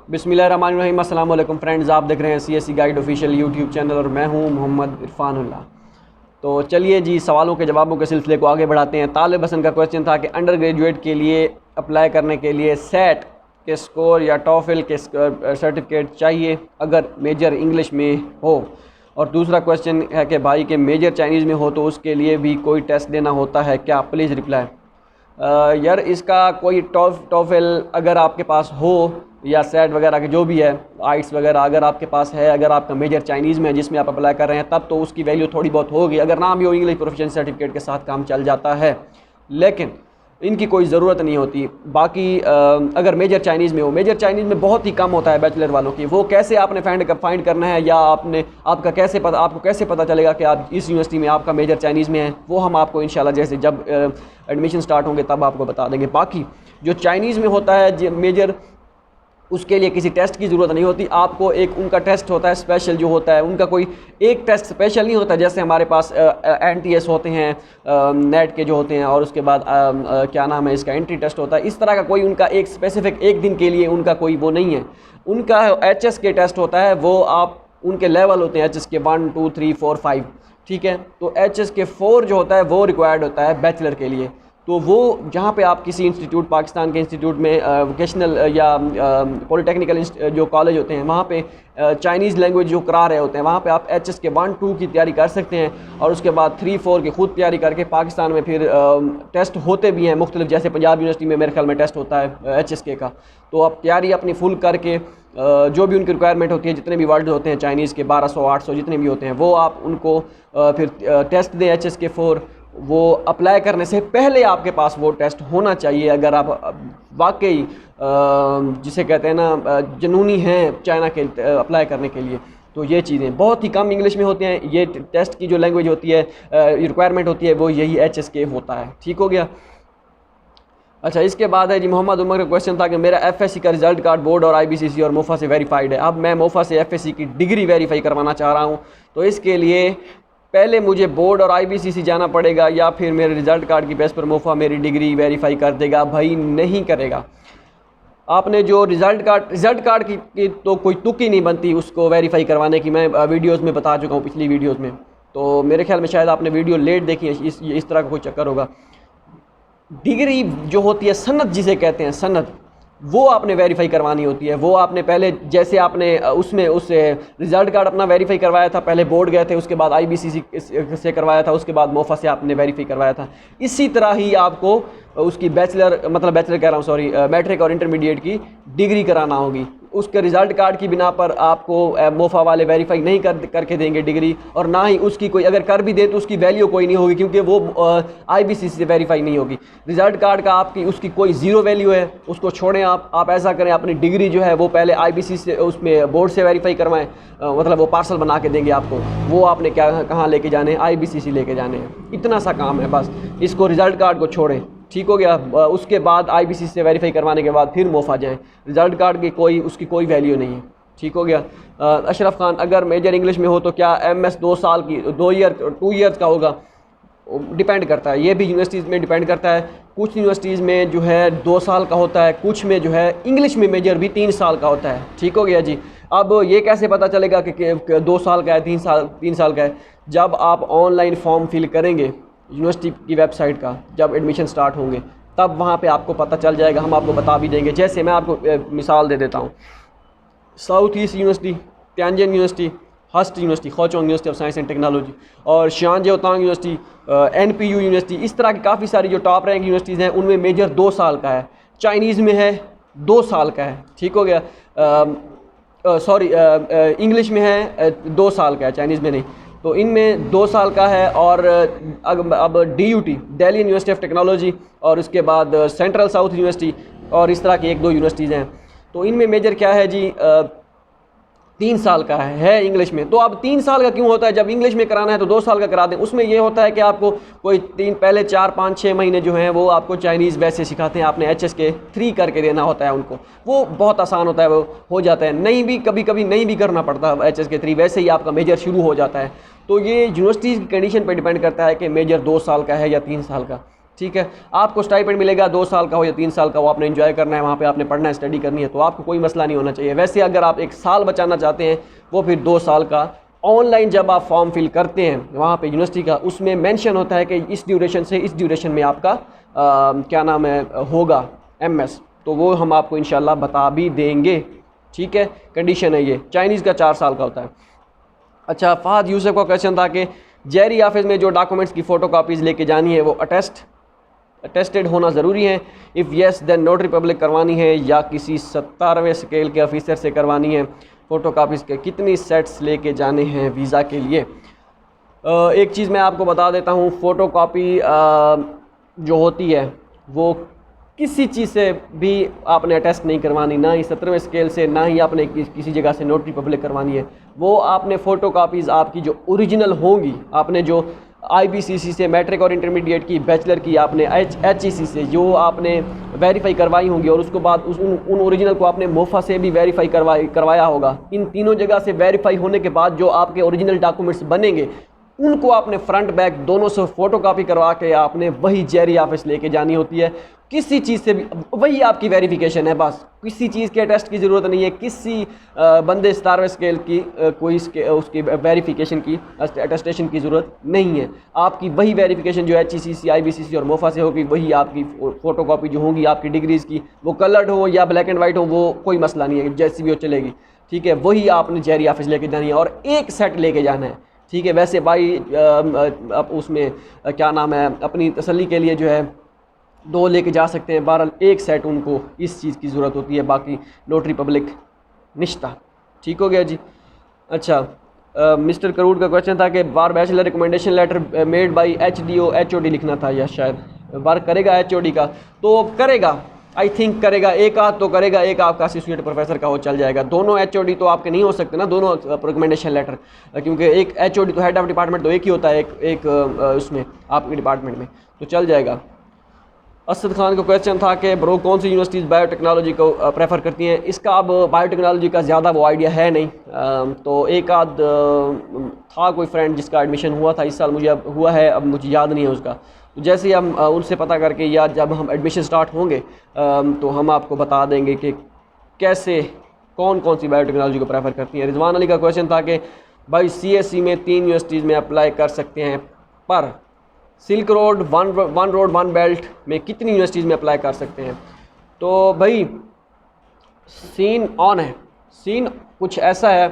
बिस्मिल्लाहिर्रहमानिर्रहीम। अस्सलाम वालेकुम फ्रेंड्स, आप देख रहे हैं CSE guide official YouTube channel और मैं हूं मोहम्मद इरफानुल्लाह। तो चलिए जी, सवालों के जवाबों के सिलसिले को आगे बढ़ाते हैं। तालिब हसन का क्वेश्चन था कि अंडर ग्रेजुएट के लिए अप्लाई करने के लिए सेट के स्कोर या टॉफिल के सर्टिफिकेट चाहिए अगर मेजर इंग्लिश में हो। और दूसरा क्वेश्चन है कि भाई के मेजर चाइनीज़ में हो तो उसके लिए भी कोई टेस्ट देना होता है क्या? Please reply. यार इसका कोई टॉफिल अगर आपके पास हो या सेट वगैरह के जो भी है, आइट्स वगैरह अगर आपके पास है, अगर आपका मेजर चाइनीज़ में है जिसमें आप अप्लाई कर रहे हैं, तब तो उसकी वैल्यू थोड़ी बहुत होगी। अगर ना भी हो, इंग्लिश प्रोफिशिएंसी सर्टिफिकेट के साथ काम चल जाता है, लेकिन इनकी कोई ज़रूरत नहीं होती। बाकी अगर मेजर चाइनीज़ में हो, मेजर चाइनीज़ में बहुत ही कम होता है बैचलर वालों की। वो कैसे आपने फाइंड करना है या आपको कैसे पता चलेगा कि आप इस यूनिवर्सिटी में आपका मेजर चाइनीज़ में है, वो हम आपको इंशाल्लाह जैसे जब एडमिशन स्टार्ट होंगे तब आपको बता देंगे। बाकी जो चाइनीज़ में होता है मेजर, उसके लिए किसी टेस्ट की ज़रूरत नहीं होती। आपको एक उनका टेस्ट होता है स्पेशल जो होता है, उनका कोई एक टेस्ट स्पेशल नहीं होता जैसे हमारे पास NTS होते हैं, नेट के जो होते हैं, और उसके बाद क्या नाम है इसका, एंट्री टेस्ट होता है। इस तरह का कोई उनका एक स्पेसिफिक एक दिन के लिए उनका कोई वो नहीं है। उनका HS के टेस्ट होता है, वो आप उनके लेवल होते हैं HS के 1 2 3 4 5, ठीक है। तो HS के 4 जो होता है वो रिक्वायर्ड होता है बैचलर के लिए। तो वो जहाँ पे आप किसी इंस्टीट्यूट, पाकिस्तान के इंस्टीट्यूट में वोकेशनल या पॉलिटेक्निकल जो कॉलेज होते हैं, वहाँ पे चाइनीज़ लैंग्वेज जो करा रहे होते हैं, वहाँ पे आप HS के 1 2 की तैयारी कर सकते हैं। और उसके बाद 3 4 की खुद तैयारी करके पाकिस्तान में फिर टेस्ट होते भी हैं मुख्तलिफ, जैसे पंजाब यूनिवर्सिटी में मेरे ख्याल में टेस्ट होता है HSK का। तो आप तैयारी अपनी फुल करके जो भी उनकी रिक्वायरमेंट होती है, जितने भी वर्ड होते हैं चाइनीज़ के 1200 800 जितने भी होते हैं, वो आप उनको फिर टेस्ट दें HSK 4। वो अप्लाई करने से पहले आपके पास वो टेस्ट होना चाहिए। अगर आप वाकई जिसे कहते हैं ना जुनूनी हैं चाइना के अप्लाई करने के लिए, तो ये चीज़ें बहुत ही कम इंग्लिश में होती हैं। ये टेस्ट की जो लैंग्वेज होती है, रिक्वायरमेंट होती है, वो यही HSK होता है। ठीक हो गया। अच्छा, इसके बाद है जी मोहम्मद उमर का क्वेश्चन था कि मेरा FSC का रिजल्ट कार्ड बोर्ड और IBCC और मोफा से वेरीफाइड है। अब मैं मोफा से FSC की डिग्री वेरीफाई करवाना चाह रहा हूँ, तो इसके लिए पहले मुझे बोर्ड और IBCC जाना पड़ेगा या फिर मेरे रिज़ल्ट कार्ड की बेस पर मोफा मेरी डिग्री वेरीफाई कर देगा? भाई नहीं करेगा। आपने जो रिज़ल्ट कार्ड की तो कोई तुक ही नहीं बनती उसको वेरीफाई करवाने की। मैं वीडियोस में बता चुका हूँ, पिछली वीडियोस में। तो मेरे ख्याल में शायद आपने वीडियो लेट देखी है, इस तरह का कोई चक्कर होगा। डिग्री जो होती है, सनद जिसे कहते हैं, सनद, वो आपने वेरीफाई करवानी होती है। वो आपने पहले जैसे आपने उससे रिज़ल्ट कार्ड अपना वेरीफाई करवाया था, पहले बोर्ड गए थे, उसके बाद IBCC से करवाया था, उसके बाद मोफा से आपने वेरीफाई करवाया था। इसी तरह ही आपको उसकी बैचलर कह रहा हूँ, सॉरी, मैट्रिक और इंटरमीडिएट की डिग्री कराना होगी। उसके रिज़ल्ट कार्ड की बिना पर आपको मोफा वाले वेरीफाई नहीं करके देंगे डिग्री, और ना ही उसकी कोई अगर कर भी दे तो उसकी वैल्यू कोई नहीं होगी, क्योंकि वो IBCC से वेरीफाई नहीं होगी। रिज़ल्ट कार्ड का उसकी कोई ज़ीरो वैल्यू है, उसको छोड़ें। आप ऐसा करें, अपनी डिग्री जो है वो पहले IBCC से, उसमें बोर्ड से वेरीफाई करवाएं, मतलब वो पार्सल बना के देंगे आपको। वो आपने कहाँ लेके जाने हैं? IBCC लेके जाने हैं। इतना सा काम है बस। इसको रिज़ल्ट कार्ड को छोड़ें, ठीक हो गया। उसके बाद IBCC से वेरीफाई करवाने के बाद फिर मोफा जाएँ। रिज़ल्ट कार्ड की उसकी कोई वैल्यू नहीं है, ठीक हो गया। अशरफ खान, अगर मेजर इंग्लिश में हो तो क्या MS 2 साल की 2 ईयर्स का होगा? डिपेंड करता है, ये भी यूनिवर्सिटीज़ में डिपेंड करता है। कुछ यूनिवर्सिटीज़ में जो है 2 साल का होता है, कुछ में जो है इंग्लिश में मेजर भी 3 साल का होता है। ठीक हो गया जी। अब ये कैसे पता चलेगा कि 2 साल का है, 3 साल का है? जब आप ऑनलाइन फॉर्म फिल करेंगे यूनिवर्सिटी की वेबसाइट का, जब एडमिशन स्टार्ट होंगे, तब वहाँ पे आपको पता चल जाएगा। हम आपको बता भी देंगे। जैसे मैं आपको मिसाल दे देता हूँ, South East University, Tianjin University, HUST University, Huazhong University of Science and Technology, और शियांजेओतांग यूनिवर्सिटी, NPU यूनिवर्सिटी, इस तरह की काफ़ी सारी जो टॉप रैंक यूनिवर्सिटीज़ हैं, उनमें मेजर 2 साल का है। चाइनीज़ में है 2 साल का है, ठीक हो गया। सॉरी, इंग्लिश में है 2 साल का है, चाइनीज़ में नहीं। तो इनमें 2 साल का है। और अब DUT, Delhi university of technology, और उसके बाद सेंट्रल साउथ यूनिवर्सिटी, और इस तरह की 1 2 यूनिवर्सिटीज़ हैं। तो इनमें मेजर क्या है जी? 3 साल का है इंग्लिश में। तो अब 3 साल का क्यों होता है? जब इंग्लिश में कराना है तो 2 साल का करा दें। उसमें ये होता है कि आपको कोई पहले 4 5 6 महीने जो हैं वो आपको चाइनीज़ वैसे सिखाते हैं, आपने HSK 3 करके देना होता है उनको। वो बहुत आसान होता है, वो हो जाता है। नहीं भी कभी नहीं भी करना पड़ता HSK 3, वैसे ही आपका मेजर शुरू हो जाता है। तो ये यूनिवर्सिटीज़ की कंडीशन पर डिपेंड करता है कि मेजर 2 साल का है या 3 साल का। ठीक है। आपको स्टाइपेंड मिलेगा 2 साल का हो या 3 साल का, वो आपने एंजॉय करना है, वहाँ पे आपने पढ़ना है, स्टडी करनी है, तो आपको कोई मसला नहीं होना चाहिए। वैसे अगर आप 1 साल बचाना चाहते हैं, वो फिर 2 साल का। ऑनलाइन जब आप फॉर्म फिल करते हैं वहाँ पे यूनिवर्सिटी का, उसमें मेंशन होता है कि इस ड्यूरेशन से इस ड्यूरेशन में आपका क्या नाम है होगा MS, तो वो हम आपको इंशाल्लाह बता भी देंगे, ठीक है। कंडीशन है ये। चाइनीज़ का 4 साल का होता है। अच्छा, फहद यूसुफ का क्वेश्चन था कि जेरी ऑफिस में जो डॉक्यूमेंट्स की फ़ोटो कापीज़ लेके जानी है वो अटेस्टेड होना ज़रूरी है। If yes then notary public करवानी है या किसी 17वें स्केल के ऑफिसर से करवानी है। फ़ोटो कापीज़ के कितनी सेट्स लेके जाने हैं वीज़ा के लिए? एक चीज़ मैं आपको बता देता हूँ, फ़ोटो कापी जो होती है वो किसी चीज़ से भी आपने अटेस्ट नहीं करवानी, ना ही 17वें स्केल से, ना ही आपने किसी जगह से नोटरी पब्लिक करवानी है। वो आपने फ़ोटो कापीज़ आपकी जो ओरिजिनल होंगी, आपने जो IBCC से मैट्रिक और इंटरमीडिएट की, बैचलर की आपने HEC से जो आपने वेरीफाई करवाई होंगी, और उसके बाद उन ओरिजिनल को आपने मोफा से भी वेरीफाई करवाया होगा। इन तीनों जगह से वेरीफाई होने के बाद जो आपके ओरिजिनल डॉक्यूमेंट्स बनेंगे, उनको आपने फ्रंट बैक दोनों से फ़ोटो कापी करवा के आपने वही जेरी ऑफिस लेके जानी होती है। किसी चीज़ से भी वही आपकी वेरिफिकेशन है, बस किसी चीज़ के टेस्ट की ज़रूरत नहीं है, किसी बंदे 17वें स्केल की कोई उसकी वेरिफिकेशन की अटेस्टेशन की ज़रूरत नहीं है। आपकी वही वेरिफिकेशन जो HECC, IBCC और मोफा से होगी, वही आपकी फ़ोटो कापी जो होंगी आपकी डिग्रीज़ की, वो कलर्ड हो या ब्लैक एंड वाइट हो, वो कोई मसला नहीं है, जैसी भी हो चलेगी, ठीक है। वही आपने जेरी ऑफिस लेके जानी है और एक सेट लेके जाना है, ठीक है। वैसे भाई उसमें क्या नाम है, अपनी तसल्ली के लिए जो है 2 लेके जा सकते हैं, बहरहाल एक सेट उनको इस चीज़ की ज़रूरत होती है, बाकी नोटरी पब्लिक निश्ता, ठीक हो गया जी। अच्छा, मिस्टर करूड का क्वेश्चन था कि बार bachelor recommendation letter made by HDO HOD लिखना था, या शायद बार करेगा HOD का, तो करेगा, आई थिंक करेगा, एक आध तो करेगा, एक आपका एसोसिएट प्रोफेसर का हो चल जाएगा। दोनों HOD तो आपके नहीं हो सकते ना, दोनों रिकमेंडेशन लेटर, क्योंकि एक HOD तो हेड ऑफ डिपार्टमेंट तो एक ही होता है, एक उसमें आपके डिपार्टमेंट में, तो चल जाएगा। असद खान का क्वेश्चन था कि ब्रो कौन सी यूनिवर्सिटीज़ बायोटेक्नोलॉजी को प्रेफर करती हैं? इसका अब बायोटेक्नोलॉजी का ज़्यादा वो आइडिया है नहीं, तो एक आध था कोई फ्रेंड जिसका एडमिशन हुआ था इस साल, मुझे अब हुआ है, अब मुझे याद नहीं है उसका, तो जैसे ही हम उनसे पता करके या जब हम एडमिशन स्टार्ट होंगे तो हम आपको बता देंगे कि कैसे कौन कौन सी बायोटेक्नोलॉजी को प्रेफर करती हैं। रिजवान अली का क्वेश्चन था कि भाई CSE में 3 यूनिवर्सिटीज़ में अप्लाई कर सकते हैं, पर silk road one road one belt में कितनी यूनिवर्सिटीज़ में अप्लाई कर सकते हैं? तो भाई सीन ऑन है, सीन कुछ ऐसा है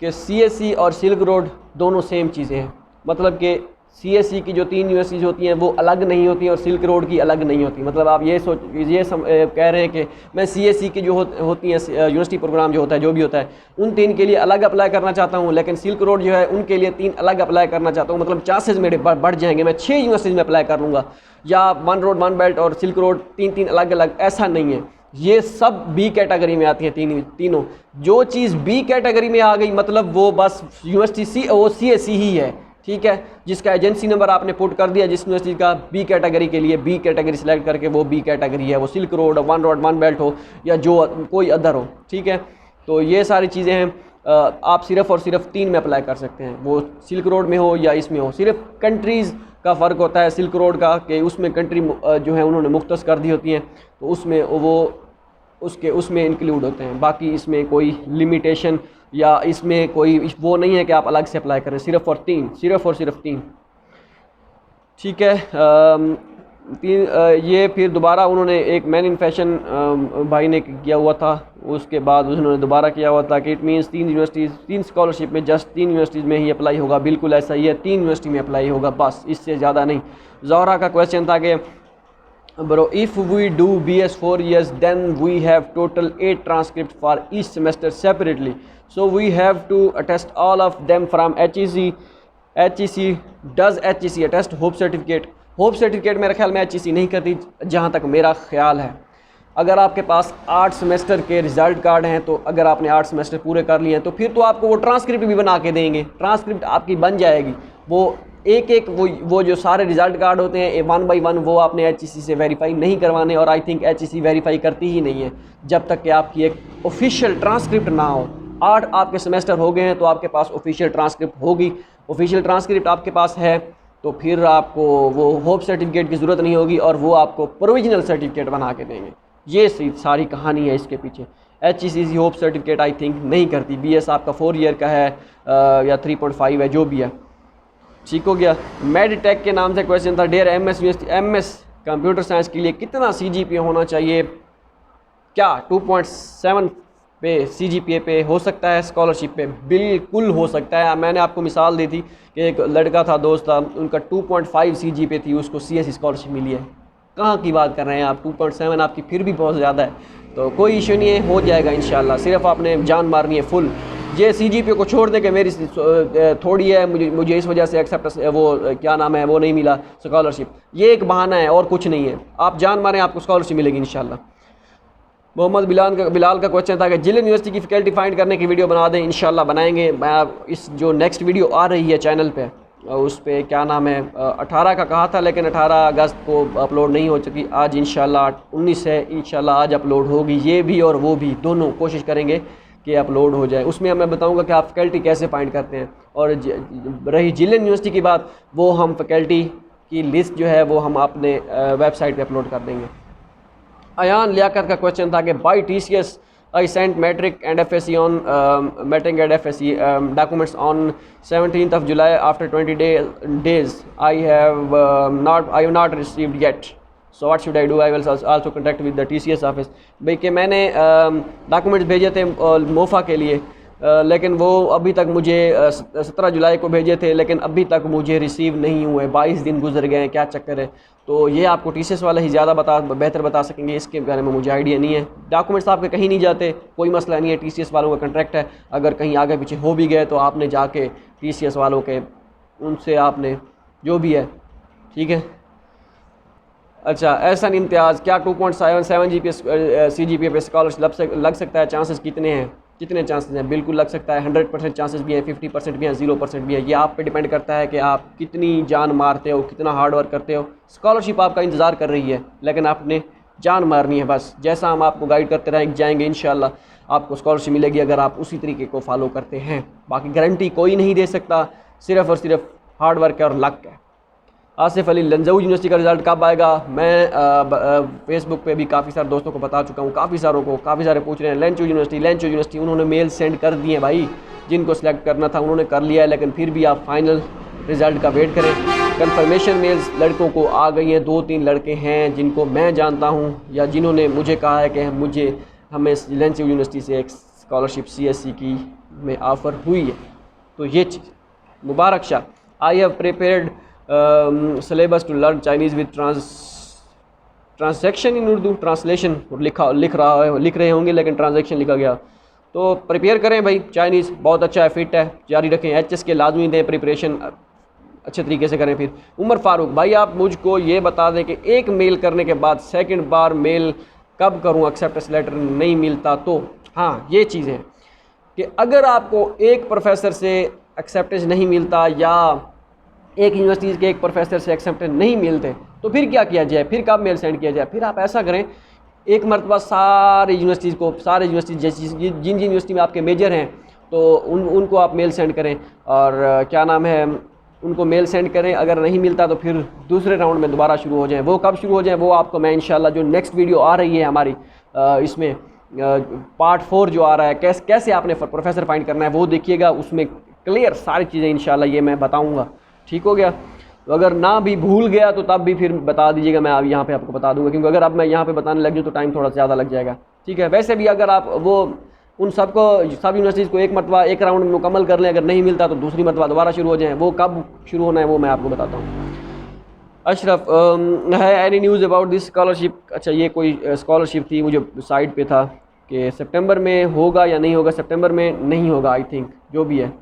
कि CSE और सिल्क रोड दोनों सेम चीज़ें हैं, मतलब कि CSE की जो 3 यूनिवर्सिटीज़ होती हैं वो अलग नहीं होती और सिल्क रोड की अलग नहीं होती। मतलब आप ये कह रहे हैं कि मैं CSE की जो होती हैं यूनिवर्सिटी प्रोग्राम जो होता है, जो भी होता है, उन 3 के लिए अलग अप्लाई करना चाहता हूँ, लेकिन सिल्क रोड जो है उनके लिए 3 अलग अप्लाई करना चाहता हूँ। मतलब चांसेस मेरे बढ़ जाएंगे, मैं 6 यूनिवर्सिटीज़ में अप्लाई कर लूँगा, या वन रोड वन बेल्ट और सिल्क रोड 3 अलग अलग, ऐसा नहीं है। ये सब B कैटेगरी में आती हैं तीनों। जो चीज़ B कैटेगरी में आ गई मतलब वो बस यूनिवर्सिटी वो CSE ही है, ठीक है। जिसका एजेंसी नंबर आपने पुट कर दिया जिस यूनिवर्सिटी का, B कैटेगरी के लिए B कैटेगरी सिलेक्ट करके वो B कैटेगरी है, वो सिल्क रोड वन बेल्ट हो या जो कोई अदर हो, ठीक है। तो ये सारी चीज़ें हैं, आप सिर्फ़ और सिर्फ 3 में अप्लाई कर सकते हैं, वो सिल्क रोड में हो या इसमें हो। सिर्फ कंट्रीज़ का फ़र्क होता है सिल्क रोड का, कि उसमें कंट्री जो है उन्होंने मुख्तस कर दी होती हैं, तो उसमें वो उसमें इंक्लूड होते हैं। बाकी इसमें कोई लिमिटेशन या इसमें कोई वो नहीं है कि आप अलग से अप्लाई करें, सिर्फ़ और सिर्फ 3, ठीक है। ये फिर दोबारा उन्होंने एक मैन इन फैशन भाई ने किया हुआ था, उसके बाद उन्होंने दोबारा किया हुआ था कि इट मीन्स 3 यूनिवर्सिटीज़ 3 स्कॉलरशिप में जस्ट 3 यूनिवर्सिटीज़ में ही अप्लाई होगा। बिल्कुल ऐसा ही है, 3 यूनिवर्सिटी में अप्लाई होगा, बस इससे ज़्यादा नहीं। ज़ोहरा का क्वेश्चन था कि bro if we do BS 4 years then we have total 8 transcripts for each semester separately, so we have to attest all of them from HEC does HEC attest hope certificate मेरे ख्याल में HEC नहीं करती, जहाँ तक मेरा ख्याल है। अगर आपके पास 8 सेमेस्टर के रिज़ल्ट कार्ड हैं, तो अगर आपने 8 सेमेस्टर पूरे कर लिए हैं तो फिर तो आपको वो ट्रांसक्रिप्ट भी बना के देंगे, ट्रांसक्रिप्ट आपकी बन जाएगी। वो एक वो जो सारे रिज़ल्ट कार्ड होते हैं 1 by 1 वो आपने HEC से वेरीफाई नहीं करवाने, और आई थिंक HEC वेरीफाई करती ही नहीं है जब तक कि आपकी एक ऑफिशियल ट्रांसक्रिप्ट ना हो। 8 आपके सेमेस्टर हो गए हैं तो आपके पास ऑफिशियल ट्रांसक्रिप्ट होगी, ऑफिशियल ट्रांसक्रिप्ट आपके पास है तो फिर आपको वो होप सर्टिफिकेट की ज़रूरत नहीं होगी और वो आपको प्रोविजनल सर्टिफिकेट बना के देंगे। ये सारी कहानी है इसके पीछे। HECC hope certificate I think नहीं करती। BS आपका 4 ईयर का है या 3.5 है, जो भी है, ठीक हो गया। मेडटेक के नाम से क्वेश्चन था। डेयर MS university, MS computer science के लिए कितना CGPA होना चाहिए? क्या 2.7 पे CGPA पे हो सकता है स्कॉलरशिप पे? बिल्कुल हो सकता है। मैंने आपको मिसाल दी थी कि एक लड़का था, दोस्त था, उनका 2.5 CGPA थी, उसको CSE स्कॉलरशिप मिली है। कहाँ की बात कर रहे हैं आप? 2.7 आपकी फिर भी बहुत ज़्यादा है। तो कोई इशू नहीं है, हो जाएगा इंशाल्लाह। सिर्फ आपने जान मारनी है फुल। ये CGPA को छोड़ दे के मेरी थोड़ी है, मुझे इस वजह से एक्सेप्ट वो क्या नाम है वो नहीं मिला स्कॉलरशिप, ये एक बहाना है और कुछ नहीं है। आप जान मारें, आपको स्कॉलरशिप मिलेगी इंशाल्लाह। मोहम्मद बिलाल का क्वेश्चन था कि जिलन यूनिवर्सिटी की फैकल्टी फाइंड करने की वीडियो बना दें। इंशाल्लाह बनाएंगे। मैं इस जो नेक्स्ट वीडियो आ रही है चैनल पे, उस पे क्या नाम है 18 का कहा था, लेकिन 18 अगस्त को अपलोड नहीं हो चुकी। आज इंशाल्लाह 19 है, इंशाल्लाह आज अपलोड होगी। ये भी और वो भी दोनों कोशिश करेंगे कि अपलोड हो जाए। उसमें मैं बताऊंगा कि आप फैकल्टी कैसे फाइंड करते हैं। और रही जिलन यूनिवर्सिटी की बात, वो हम फैकल्टी की लिस्ट जो है वो हम अपने वेबसाइट पे अपलोड कर देंगे। अयान लियाकत का क्वेश्चन था कि by TCS I sent matric and FSC on matric and FSC documents on 17th of July after 20 days I have not received yet, so what should I do? I will also contact with the TCS office. भाई कि मैंने documents भेजे थे MOFA के लिए, लेकिन वो अभी तक मुझे 17 जुलाई को भेजे थे, लेकिन अभी तक मुझे रिसीव नहीं हुए। 22 दिन गुजर गए हैं, क्या चक्कर है? तो ये आपको TCS वाले ही ज़्यादा बेहतर बता सकेंगे, इसके बारे में मुझे आइडिया नहीं है। डॉक्यूमेंट्स आपके कहीं नहीं जाते, कोई मसला नहीं है। TCS वालों का कॉन्ट्रैक्ट है, अगर कहीं आगे पीछे हो भी गए तो आपने जाके TCS वालों के उनसे आपने जो भी है, ठीक है। अच्छा, एहसन इम्तियाज़, क्या 2.7 CGPA पे स्कॉलरशिप लग सकता है? चांसेस कितने हैं? कितने चांसेस हैं? बिल्कुल लग सकता है। 100% चांसेस भी हैं, 50% भी हैं, 0% भी है। ये आप पे डिपेंड करता है कि आप कितनी जान मारते हो, कितना हार्ड वर्क करते हो। स्कॉलरशिप आपका इंतज़ार कर रही है, लेकिन आपने जान मारनी है बस। जैसा हम आपको गाइड करते रहें जाएंगे, इंशाल्लाह आपको स्कॉलरशिप मिलेगी अगर आप उसी तरीके को फॉलो करते हैं। बाकी गारंटी कोई नहीं दे सकता, सिर्फ़ और सिर्फ हार्ड वर्क है और लक है। आसिफ अली, लंजऊ यूनिवर्सिटी का रिज़ल्ट कब आएगा? मैं फेसबुक पे भी काफ़ी सारे दोस्तों को बता चुका हूँ, काफ़ी सारे पूछ रहे हैं। लेंचू यूनिवर्सिटी उन्होंने मेल सेंड कर दिए भाई, जिनको सिलेक्ट करना था उन्होंने कर लिया है, लेकिन फिर भी आप फाइनल रिज़ल्ट का वेट करें। कंफर्मेशन मेल्स लड़कों को आ गई हैं, 2-3 लड़के हैं जिनको मैं जानता हूँ या जिन्होंने मुझे कहा है कि हमें लेंचू यूनिवर्सिटी से एक स्कॉलरशिप CSE की में ऑफ़र हुई है। तो ये चीज़ Mubarak Shah. I have prepared syllabus to learn Chinese with transaction in Urdu. Translation लिख रहे होंगे, लेकिन ट्रांजैक्शन लिखा गया। तो प्रिपेयर करें भाई, चाइनीज़ बहुत अच्छा है, फिट है, जारी रखें। HS के लाजमी दें, प्रिपरेशन अच्छे तरीके से करें। फिर उमर फारूक भाई, आप मुझको ये बता दें कि एक मेल करने के बाद सेकंड बार मेल कब करूं? एक्सेप्टेंस लेटर नहीं मिलता तो? हाँ, ये चीज़ है कि अगर आपको एक प्रोफेसर से एक्सेप्टेंस नहीं मिलता या एक यूनिवर्सिटी के एक प्रोफेसर से एक्सेप्टेंस नहीं मिलते, तो फिर क्या किया जाए? फिर कब मेल सेंड किया जाए? फिर आप ऐसा करें, एक मरतबा सारे यूनिवर्सिटी जिन यूनिवर्सिटी में आपके मेजर हैं तो उनको आप मेल सेंड करें और क्या नाम है उनको मेल सेंड करें। अगर नहीं मिलता तो फिर दूसरे राउंड में दोबारा शुरू हो जाएं। वो कब शुरू हो जाएं वो आपको मैं इंशाल्लाह जो नेक्स्ट वीडियो आ रही है हमारी इसमें पार्ट 4 जो आ रहा है, कैसे आपने प्रोफेसर फाइंड करना है, वो देखिएगा। उसमें क्लियर सारी चीज़ें इंशाल्लाह ये मैं बताऊँगा, ठीक हो गया। तो अगर ना भी भूल गया तो तब भी फिर बता दीजिएगा, मैं अब यहाँ पे आपको बता दूंगा, क्योंकि अगर अब मैं यहाँ पे बताने लग जाऊँ तो टाइम थोड़ा ज़्यादा लग जाएगा, ठीक है। वैसे भी अगर आप उन सब यूनिवर्सिटीज़ को एक मरतबा एक राउंड में मुकम्मल कर लें, अगर नहीं मिलता तो दूसरी मरतबा दोबारा शुरू हो जाए। वो कब शुरू होना है वो मैं आपको बताता हूँ। अशरफ है any news about this scholarship? अच्छा, ये कोई स्कॉलरशिप थी, मुझे साइट पे था कि सितंबर में होगा या नहीं होगा। सितंबर में नहीं होगा आई थिंक, जो भी है,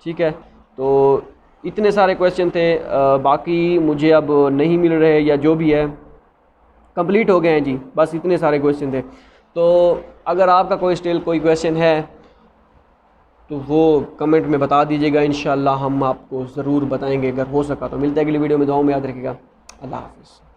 ठीक है। तो इतने सारे क्वेश्चन थे, बाकी मुझे अब नहीं मिल रहे या जो भी है कंप्लीट हो गए हैं जी, बस इतने सारे क्वेश्चन थे। तो अगर आपका कोई क्वेश्चन है तो वो कमेंट में बता दीजिएगा, इंशाल्लाह हम आपको ज़रूर बताएंगे अगर हो सका तो। मिलते हैं अगली वीडियो में, दुआओं में याद रखिएगा। अल्लाह हाफ़िज़।